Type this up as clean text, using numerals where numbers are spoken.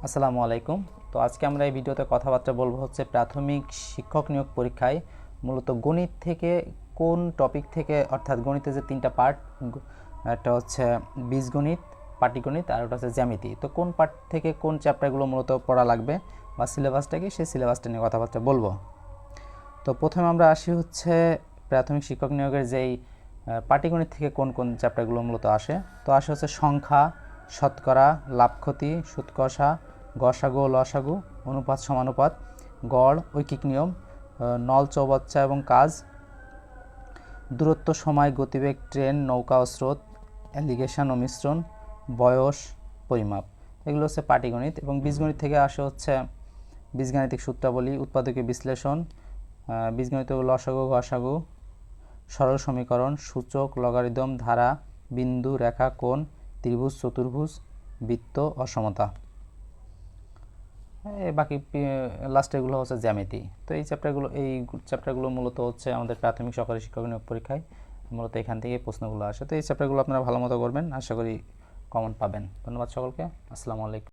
আসসালামু আলাইকুম। তো আজকে আমরা এই ভিডিওতে কথাবার্তা বলবো হচ্ছে প্রাথমিক শিক্ষক নিয়োগ পরীক্ষায় মূলত গণিত থেকে কোন টপিক থেকে, অর্থাৎ গণিতে যে তিনটা পার্ট, একটা হচ্ছে বীজগণিত, পাটিগণিত আর ওটা হচ্ছে জ্যামিতি। তো কোন পার্ট থেকে কোন চ্যাপ্টারগুলো মূলত পড়া লাগবে বা সিলেবাসটা কি, সেই সিলেবাসটা নিয়ে কথাবার্তা বলবো। তো প্রথমে আমরা আসি হচ্ছে প্রাথমিক শিক্ষক নিয়োগের যেই পাটিগণিত থেকে কোন কোন চ্যাপ্টারগুলো মূলত আসে। তো আসে হচ্ছে সংখ্যা, শতকরা, লাভ ক্ষতি, সুদ কষা, গসাগু ও লসাগু, অনুপাত সমানুপাত, গড়, ঐকিক নিয়ম, নল চৌবাচ্চা এবং কাজ, দূরত্ব, সময়, গতিবেগ, ট্রেন, নৌকা ও স্রোত, অ্যালিগেশন ও মিশ্রণ, বয়স, পরিমাপ। এগুলো হচ্ছে পাটিগণিত। এবং বীজগণিত থেকে আসে হচ্ছে বীজগাণিতিক সূত্রাবলী, উৎপাদকীয় বিশ্লেষণ, বীজগণিত লসাগু, গসাগু, সরল সমীকরণ, সূচক, লগারিদম, ধারা, বিন্দু, রেখা, কোণ, ত্রিভুজ, চতুর্ভুজ, বৃত্ত, অসমতা। বাকি লাস্টেরগুলো হচ্ছে জ্যামিতি। তো এই চ্যাপ্টারগুলো মূলত হচ্ছে আমাদের প্রাথমিক সরকারি শিক্ষক নিয়োগ পরীক্ষায় মূলত এখান থেকে প্রশ্নগুলো আসে। তো এই চ্যাপ্টারগুলো আপনারা ভালো মতো করবেন, আশা করি কমন পাবেন। ধন্যবাদ সকলকে। আসসালামু আলাইকুম।